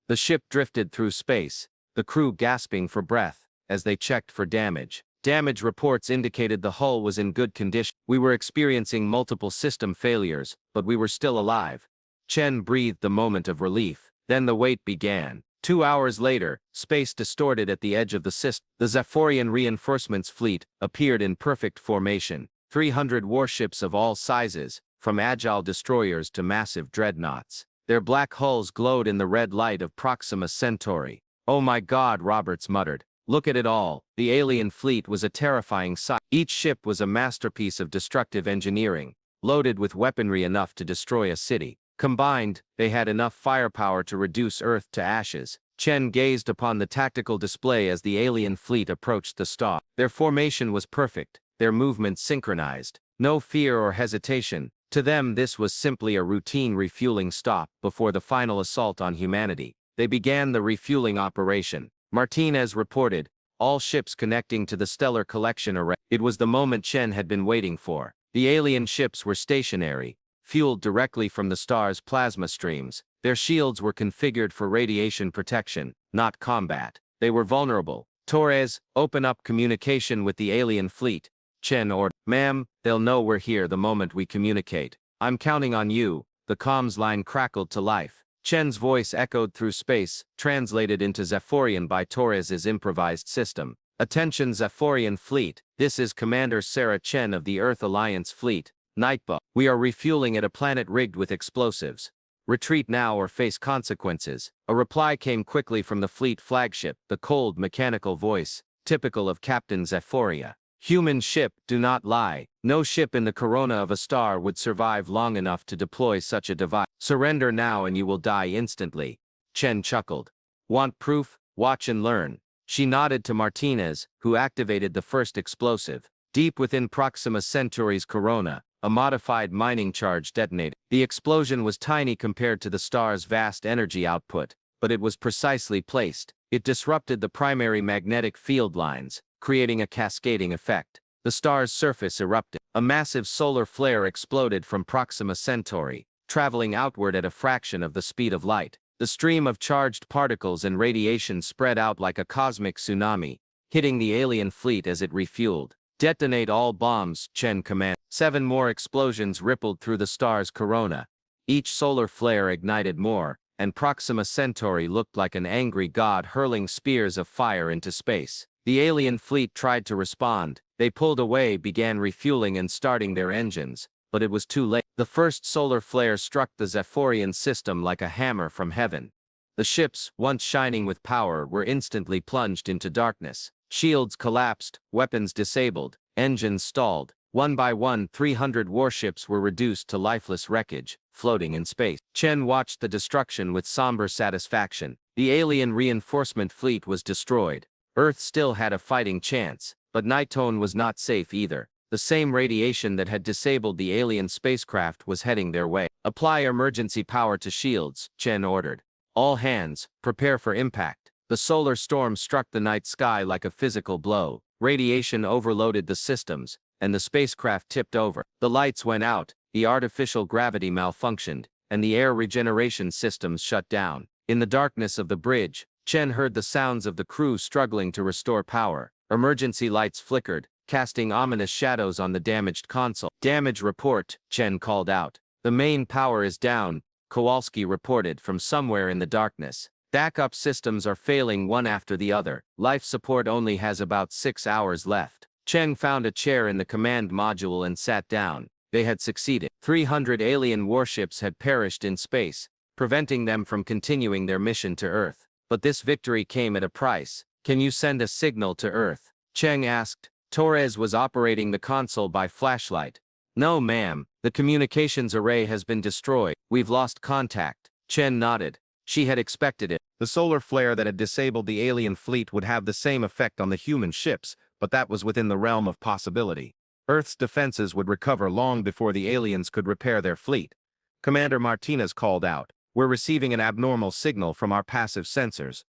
The ship drifted through space, the crew gasping for breath as they checked for damage. Damage reports indicated the hull was in good condition. "We were experiencing multiple system failures, but we were still alive." Chen breathed a moment of relief. Then the wait began. 2 hours later, space distorted at the edge of the system. The Zephyrian reinforcements fleet appeared in perfect formation. 300 warships of all sizes, from agile destroyers to massive dreadnoughts. Their black hulls glowed in the red light of Proxima Centauri. "Oh my God," Roberts muttered. "Look at it all." The alien fleet was a terrifying sight. Each ship was a masterpiece of destructive engineering, loaded with weaponry enough to destroy a city. Combined, they had enough firepower to reduce Earth to ashes. Chen gazed upon the tactical display as the alien fleet approached the star. Their formation was perfect, their movements synchronized. No fear or hesitation. To them, this was simply a routine refueling stop before the final assault on humanity. They began the refueling operation. Martinez reported, "All ships connecting to the stellar collection array." It was the moment Chen had been waiting for. The alien ships were stationary, fueled directly from the star's plasma streams. Their shields were configured for radiation protection, not combat. They were vulnerable. "Torres, open up communication with the alien fleet," Chen ordered. "Ma'am, they'll know we're here the moment we communicate." "I'm counting on you." The comms line crackled to life. Chen's voice echoed through space, translated into Zephyrian by Torres's improvised system. "Attention Zephyrian fleet, this is Commander Sarah Chen of the Earth Alliance fleet, Nightbow. We are refueling at a planet rigged with explosives. Retreat now or face consequences. A reply came quickly from the fleet flagship, the cold, mechanical voice, typical of Captain Zephoria. Human ship, do not lie. No ship in the corona of a star would survive long enough to deploy such a device. Surrender now and you will die instantly. Chen chuckled. Want proof? Watch and learn. She nodded to Martinez, who activated the first explosive. Deep within Proxima Centauri's corona, a modified mining charge detonated. The explosion was tiny compared to the star's vast energy output, but it was precisely placed. It disrupted the primary magnetic field lines, creating a cascading effect. The star's surface erupted. A massive solar flare exploded from Proxima Centauri, traveling outward at a fraction of the speed of light. The stream of charged particles and radiation spread out like a cosmic tsunami, hitting the alien fleet as it refueled. Detonate all bombs, Chen commanded. 7 more explosions rippled through the star's corona. Each solar flare ignited more, and Proxima Centauri looked like an angry god hurling spears of fire into space. The alien fleet tried to respond. They pulled away, began refueling and starting their engines, but it was too late. The first solar flare struck the Zephorian system like a hammer from heaven. The ships, once shining with power, were instantly plunged into darkness. Shields collapsed, weapons disabled, engines stalled. One by one, 300 warships were reduced to lifeless wreckage, floating in space. Chen watched the destruction with somber satisfaction. The alien reinforcement fleet was destroyed. Earth still had a fighting chance, but Nightborne was not safe either. The same radiation that had disabled the alien spacecraft was heading their way. Apply emergency power to shields, Chen ordered. All hands, prepare for impact. The solar storm struck the night sky like a physical blow. Radiation overloaded the systems, and the spacecraft tipped over. The lights went out, the artificial gravity malfunctioned, and the air regeneration systems shut down. In the darkness of the bridge, Chen heard the sounds of the crew struggling to restore power. Emergency lights flickered, casting ominous shadows on the damaged console. Damage report, Chen called out. The main power is down, Kowalski reported from somewhere in the darkness. Backup systems are failing one after the other. Life support only has about 6 hours left. Chen found a chair in the command module and sat down. They had succeeded. 300 alien warships had perished in space, preventing them from continuing their mission to Earth. But this victory came at a price. Can you send a signal to Earth? Cheng asked. Torres was operating the console by flashlight. No, ma'am. The communications array has been destroyed. We've lost contact. Chen nodded. She had expected it. The solar flare that had disabled the alien fleet would have the same effect on the human ships, but that was within the realm of possibility. Earth's defenses would recover long before the aliens could repair their fleet. Commander Martinez called out. We're receiving an abnormal signal from our passive sensors.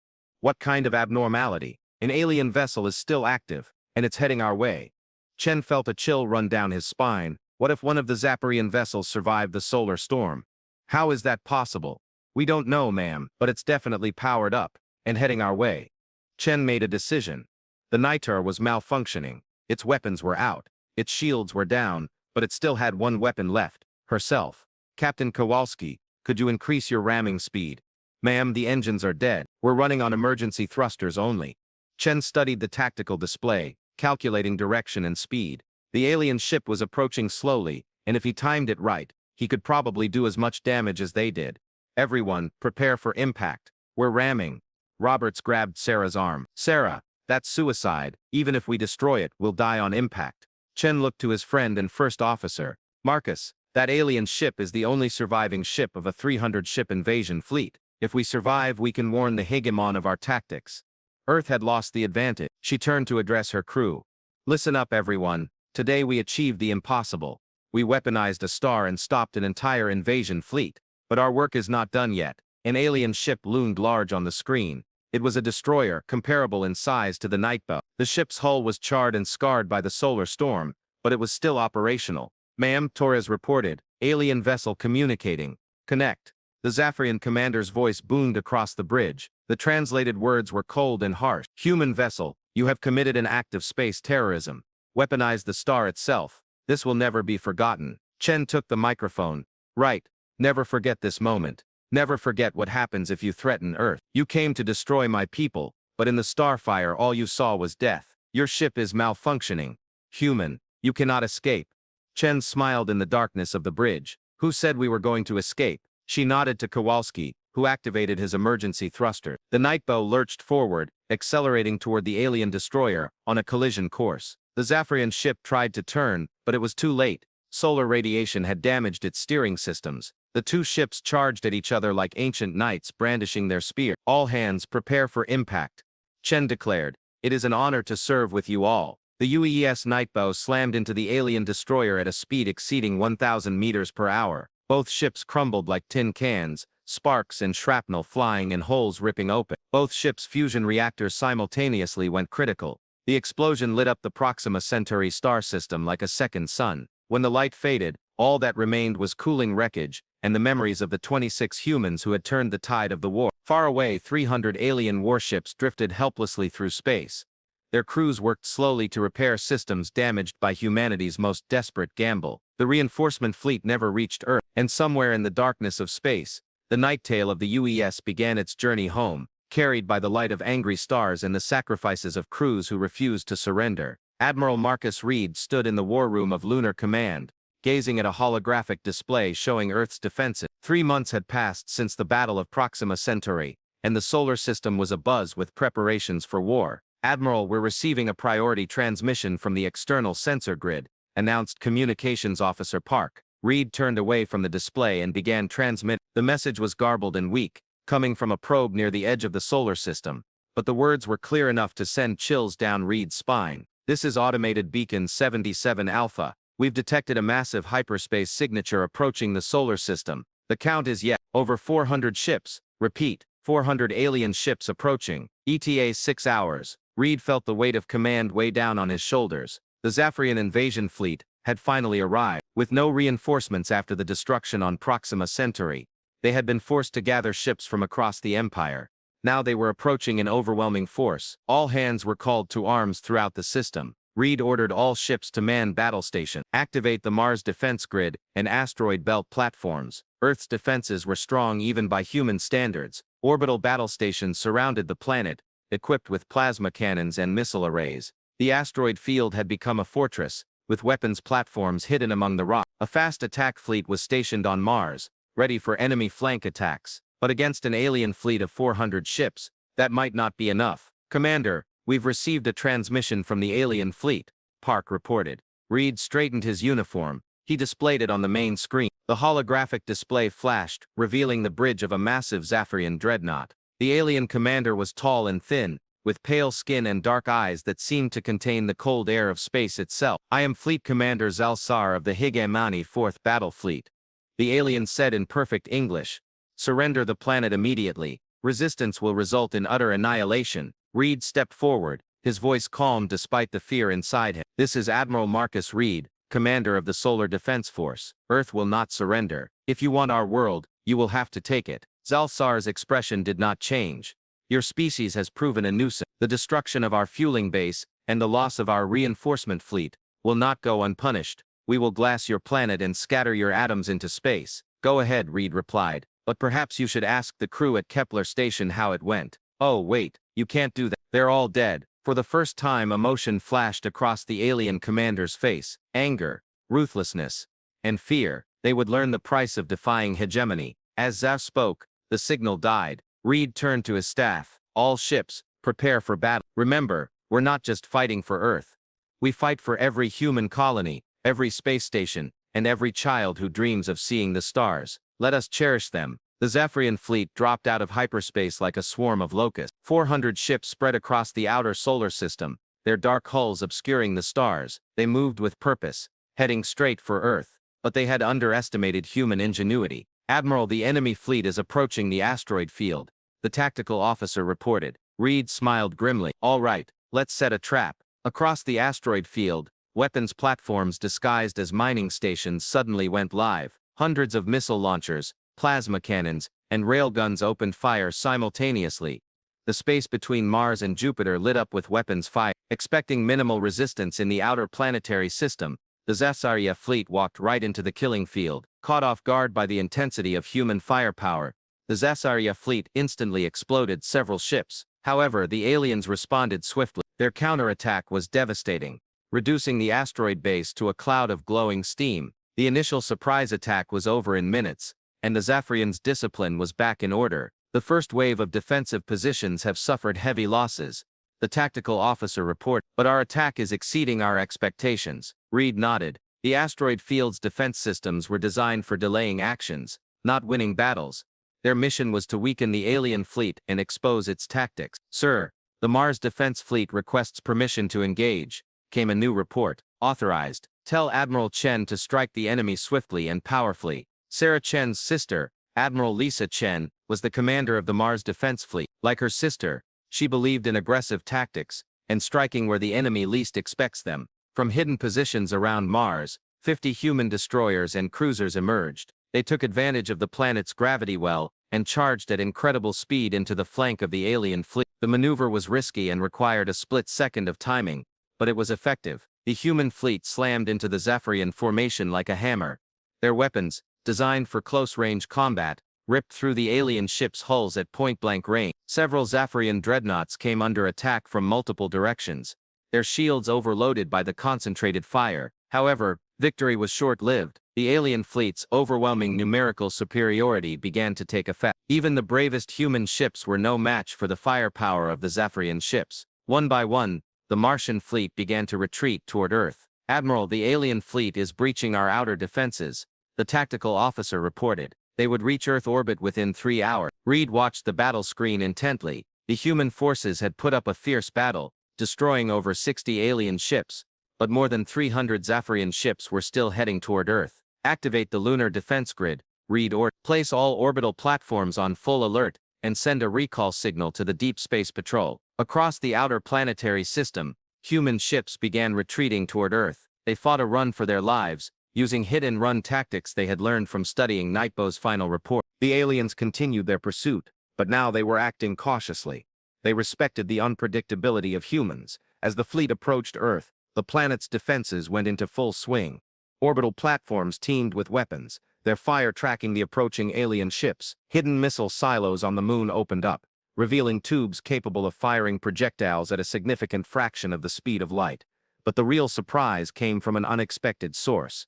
What kind of abnormality? An alien vessel is still active, and it's heading our way. Chen felt a chill run down his spine. What if one of the Zapparian vessels survived the solar storm? How is that possible? We don't know, ma'am, but it's definitely powered up, and heading our way. Chen made a decision. The Nightor was malfunctioning. Its weapons were out. Its shields were down, but it still had one weapon left, herself. Captain Kowalski, could you increase your ramming speed? Ma'am, the engines are dead. We're running on emergency thrusters only. Chen studied the tactical display, calculating direction and speed. The alien ship was approaching slowly, and if he timed it right, he could probably do as much damage as they did. Everyone, prepare for impact. We're ramming. Roberts grabbed Sarah's arm. Sarah, that's suicide. Even if we destroy it, we'll die on impact. Chen looked to his friend and first officer. Marcus, that alien ship is the only surviving ship of a 300-ship invasion fleet. If we survive, we can warn the hegemon of our tactics. Earth had lost the advantage. She turned to address her crew. Listen up, everyone. Today we achieved the impossible. We weaponized a star and stopped an entire invasion fleet. But our work is not done yet. An alien ship loomed large on the screen. It was a destroyer, comparable in size to the Nightbow. The ship's hull was charred and scarred by the solar storm, but it was still operational. Ma'am, Torres reported. Alien vessel communicating. Connect. The Zapharian commander's voice boomed across the bridge. The translated words were cold and harsh. Human vessel, you have committed an act of space terrorism. Weaponized the star itself. This will never be forgotten. Chen took the microphone. Right. Never forget this moment. Never forget what happens if you threaten Earth. You came to destroy my people, but in the starfire all you saw was death. Your ship is malfunctioning. Human, you cannot escape. Chen smiled in the darkness of the bridge. Who said we were going to escape? She nodded to Kowalski, who activated his emergency thruster. The Nightbow lurched forward, accelerating toward the alien destroyer, on a collision course. The Zafrian ship tried to turn, but it was too late. Solar radiation had damaged its steering systems. The two ships charged at each other like ancient knights brandishing their spear. All hands prepare for impact. Chen declared, "It is an honor to serve with you all." The UES Nightbow slammed into the alien destroyer at a speed exceeding 1,000 meters per hour. Both ships crumbled like tin cans, sparks and shrapnel flying and holes ripping open. Both ships' fusion reactors simultaneously went critical. The explosion lit up the Proxima Centauri star system like a second sun. When the light faded, all that remained was cooling wreckage, and the memories of the 26 humans who had turned the tide of the war. Far away, 300 alien warships drifted helplessly through space. Their crews worked slowly to repair systems damaged by humanity's most desperate gamble. The reinforcement fleet never reached Earth, and somewhere in the darkness of space, the night tail of the UES began its journey home, carried by the light of angry stars and the sacrifices of crews who refused to surrender. Admiral Marcus Reed stood in the war room of Lunar Command, gazing at a holographic display showing Earth's defenses. 3 months had passed since the Battle of Proxima Centauri, and the solar system was abuzz with preparations for war. "Admiral, we're receiving a priority transmission from the external sensor grid," announced Communications Officer Park. Reed turned away from the display and began transmitting. The message was garbled and weak, coming from a probe near the edge of the solar system, but the words were clear enough to send chills down Reed's spine. "This is Automated Beacon 77 Alpha. We've detected a massive hyperspace signature approaching the solar system. The count is yet over 400 ships. Repeat, 400 alien ships approaching. ETA 6 hours. Reed felt the weight of command weigh down on his shoulders. The Zafrian invasion fleet had finally arrived. With no reinforcements after the destruction on Proxima Centauri, they had been forced to gather ships from across the Empire. Now they were approaching in overwhelming force. All hands were called to arms throughout the system. Reed ordered all ships to man battle station, activate the Mars defense grid, and asteroid belt platforms. Earth's defenses were strong even by human standards. Orbital battle stations surrounded the planet, equipped with plasma cannons and missile arrays. The asteroid field had become a fortress, with weapons platforms hidden among the rocks. A fast attack fleet was stationed on Mars, ready for enemy flank attacks. But against an alien fleet of 400 ships, that might not be enough. "Commander, we've received a transmission from the alien fleet," Park reported. Reed straightened his uniform. He displayed it on the main screen. The holographic display flashed, revealing the bridge of a massive Zafrian dreadnought. The alien commander was tall and thin, with pale skin and dark eyes that seemed to contain the cold air of space itself. "I am Fleet Commander Zalsar of the Higemani 4th Battle Fleet," the alien said in perfect English. "Surrender the planet immediately. Resistance will result in utter annihilation." Reed stepped forward, his voice calm despite the fear inside him. "This is Admiral Marcus Reed, Commander of the Solar Defense Force. Earth will not surrender. If you want our world, you will have to take it." Zalsar's expression did not change. "Your species has proven a nuisance. The destruction of our fueling base, and the loss of our reinforcement fleet, will not go unpunished. We will glass your planet and scatter your atoms into space." "Go ahead," Reed replied. "But perhaps you should ask the crew at Kepler Station how it went." "Oh wait, you can't do that. They're all dead." For the first time emotion flashed across the alien commander's face. Anger, ruthlessness, and fear. They would learn the price of defying hegemony. As Zaf spoke, the signal died. Reed turned to his staff. "All ships, prepare for battle. Remember, we're not just fighting for Earth. We fight for every human colony, every space station, and every child who dreams of seeing the stars. Let us cherish them." The Zafrian fleet dropped out of hyperspace like a swarm of locusts. 400 ships spread across the outer solar system, their dark hulls obscuring the stars. They moved with purpose, heading straight for Earth. But they had underestimated human ingenuity. "Admiral, the enemy fleet is approaching the asteroid field," the tactical officer reported. Reed smiled grimly. "All right, let's set a trap." Across the asteroid field, weapons platforms disguised as mining stations suddenly went live. Hundreds of missile launchers, plasma cannons, and railguns opened fire simultaneously. The space between Mars and Jupiter lit up with weapons fire. Expecting minimal resistance in the outer planetary system, the Zasaria fleet walked right into the killing field. Caught off guard by the intensity of human firepower, the Zasaria fleet instantly exploded several ships. However, the aliens responded swiftly. Their counterattack was devastating, reducing the asteroid base to a cloud of glowing steam. The initial surprise attack was over in minutes, and the Zafrian's discipline was back in order. The first wave of defensive positions have suffered heavy losses, the tactical officer reported, but our attack is exceeding our expectations. Reed nodded. The asteroid field's defense systems were designed for delaying actions, not winning battles. Their mission was to weaken the alien fleet and expose its tactics. Sir, the Mars Defense Fleet requests permission to engage, came a new report. Authorized. Tell Admiral Chen to strike the enemy swiftly and powerfully. Sarah Chen's sister, Admiral Lisa Chen, was the commander of the Mars Defense Fleet. Like her sister, she believed in aggressive tactics and striking where the enemy least expects them. From hidden positions around Mars, 50 human destroyers and cruisers emerged. They took advantage of the planet's gravity well and charged at incredible speed into the flank of the alien fleet. The maneuver was risky and required a split second of timing, but it was effective. The human fleet slammed into the Zafrian formation like a hammer. Their weapons, designed for close-range combat, ripped through the alien ship's hulls at point-blank range. Several Zafrian dreadnoughts came under attack from multiple directions, their shields overloaded by the concentrated fire. However, victory was short-lived. The alien fleet's overwhelming numerical superiority began to take effect. Even the bravest human ships were no match for the firepower of the Zafrian ships. One by one, the Martian fleet began to retreat toward Earth. Admiral, the alien fleet is breaching our outer defenses, the tactical officer reported. They would reach Earth orbit within 3 hours. Reed watched the battle screen intently. The human forces had put up a fierce battle, destroying over 60 alien ships, but more than 300 Zafrian ships were still heading toward Earth. Activate the lunar defense grid, Reed ordered. Place all orbital platforms on full alert and send a recall signal to the Deep Space Patrol. Across the outer planetary system, human ships began retreating toward Earth. They fought a run for their lives, using hit-and-run tactics they had learned from studying Nightbow's final report. The aliens continued their pursuit, but now they were acting cautiously. They respected the unpredictability of humans. As the fleet approached Earth, the planet's defenses went into full swing. Orbital platforms teemed with weapons, their fire tracking the approaching alien ships. Hidden missile silos on the moon opened up, revealing tubes capable of firing projectiles at a significant fraction of the speed of light. But the real surprise came from an unexpected source.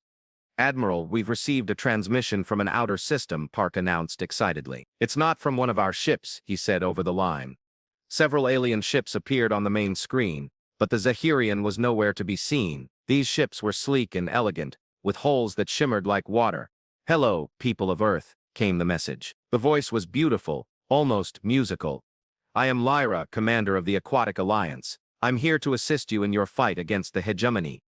Admiral, we've received a transmission from an outer system, Park announced excitedly. It's not from one of our ships, he said over the line. Several alien ships appeared on the main screen, but the Zahirian was nowhere to be seen. These ships were sleek and elegant, with hulls that shimmered like water. Hello, people of Earth, came the message. The voice was beautiful, almost musical. I am Lyra, commander of the Aquatic Alliance. I'm here to assist you in your fight against the hegemony.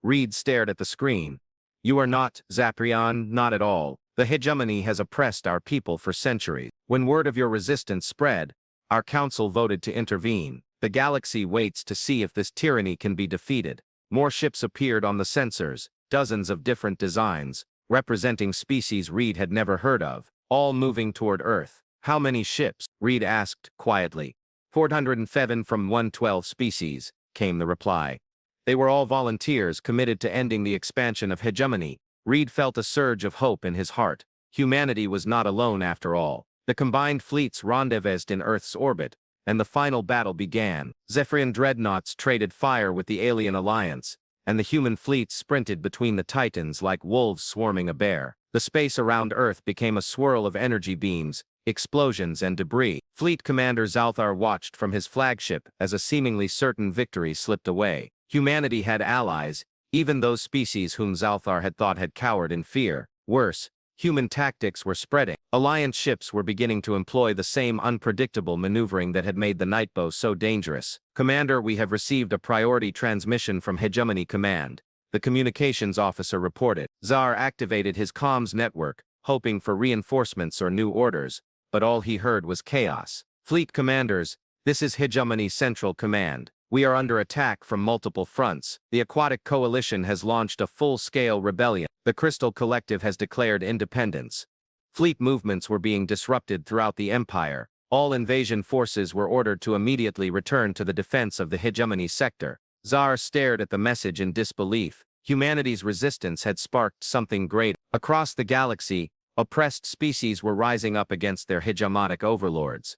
Reed stared at the screen. You are not, Zaprion, not at all. The hegemony has oppressed our people for centuries. When word of your resistance spread, our council voted to intervene. The galaxy waits to see if this tyranny can be defeated. More ships appeared on the sensors, dozens of different designs, representing species Reed had never heard of, all moving toward Earth. How many ships? Reed asked quietly. 407 from 112 species, came the reply. They were all volunteers committed to ending the expansion of hegemony. Reed felt a surge of hope in his heart. Humanity was not alone after all. The combined fleets rendezvoused in Earth's orbit, and the final battle began. Zephyrian dreadnoughts traded fire with the alien alliance, and the human fleet sprinted between the Titans like wolves swarming a bear. The space around Earth became a swirl of energy beams, explosions and debris. Fleet Commander Zalthar watched from his flagship as a seemingly certain victory slipped away. Humanity had allies, even those species whom Zalthar had thought had cowered in fear. Worse, human tactics were spreading. Alliance ships were beginning to employ the same unpredictable maneuvering that had made the Nightbow so dangerous. Commander, we have received a priority transmission from Hegemony Command, the communications officer reported. Zar activated his comms network, hoping for reinforcements or new orders, but all he heard was chaos. Fleet commanders, this is Hegemony Central Command. We are under attack from multiple fronts. The Aquatic Coalition has launched a full-scale rebellion. The Crystal Collective has declared independence. Fleet movements were being disrupted throughout the Empire. All invasion forces were ordered to immediately return to the defense of the Hegemony sector. Zar stared at the message in disbelief. Humanity's resistance had sparked something great. Across the galaxy, oppressed species were rising up against their hegemonic overlords.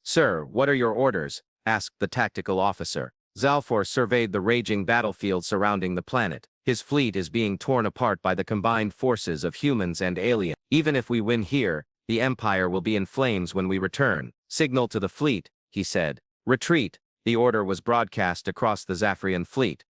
Sir, what are your orders? Asked the tactical officer. Zalfor surveyed the raging battlefield surrounding the planet. His fleet is being torn apart by the combined forces of humans and aliens. Even if we win here, the Empire will be in flames when we return. Signal to the fleet, he said. Retreat. The order was broadcast across the Zafrian fleet.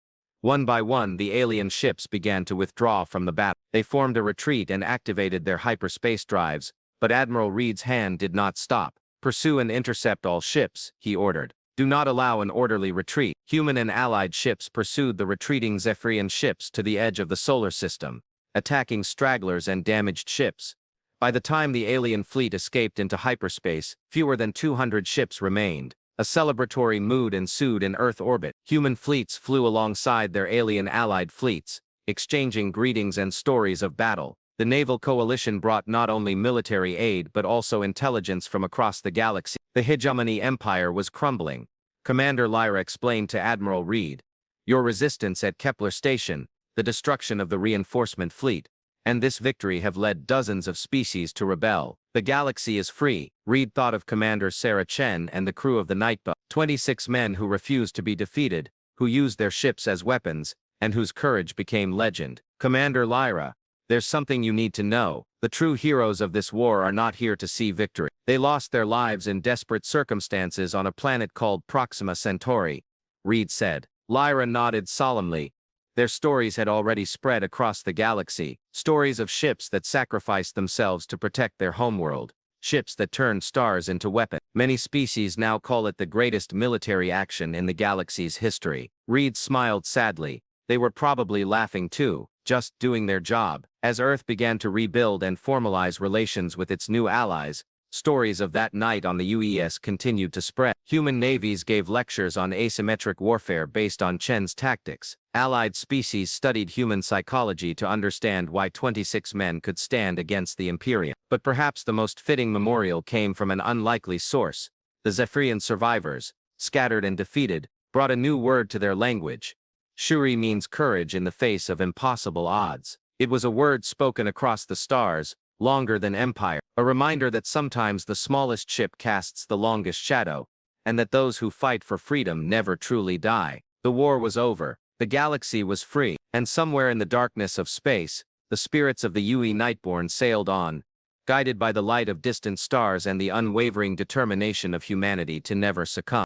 One by one, the alien ships began to withdraw from the battle. They formed a retreat and activated their hyperspace drives, but Admiral Reed's hand did not stop. Pursue and intercept all ships, he ordered. Do not allow an orderly retreat. Human and allied ships pursued the retreating Zephyrian ships to the edge of the solar system, attacking stragglers and damaged ships. By the time the alien fleet escaped into hyperspace, fewer than 200 ships remained. A celebratory mood ensued in Earth orbit. Human fleets flew alongside their alien allied fleets, exchanging greetings and stories of battle. The naval coalition brought not only military aid but also intelligence from across the galaxy. The hegemony empire was crumbling. Commander Lyra explained to Admiral Reed. Your resistance at Kepler Station, the destruction of the reinforcement fleet, and this victory have led dozens of species to rebel. The galaxy is free. Reed thought of Commander Sarah Chen and the crew of the Nightbow. 26 men who refused to be defeated, who used their ships as weapons, and whose courage became legend. Commander Lyra, there's something you need to know. The true heroes of this war are not here to see victory. They lost their lives in desperate circumstances on a planet called Proxima Centauri, Reed said. Lyra nodded solemnly. Their stories had already spread across the galaxy, stories of ships that sacrificed themselves to protect their homeworld, ships that turned stars into weapons. Many species now call it the greatest military action in the galaxy's history. Reed smiled sadly. They were probably laughing too, just doing their job. As Earth began to rebuild and formalize relations with its new allies, stories of that night on the UES continued to spread. Human navies gave lectures on asymmetric warfare based on Chen's tactics. Allied species studied human psychology to understand why 26 men could stand against the Imperium. But perhaps the most fitting memorial came from an unlikely source. The Zephyrian survivors, scattered and defeated, brought a new word to their language. Shuri means courage in the face of impossible odds. It was a word spoken across the stars, longer than empire, a reminder that sometimes the smallest ship casts the longest shadow, and that those who fight for freedom never truly die. The war was over, the galaxy was free, and somewhere in the darkness of space, the spirits of the UEES Nightborne sailed on, guided by the light of distant stars and the unwavering determination of humanity to never succumb.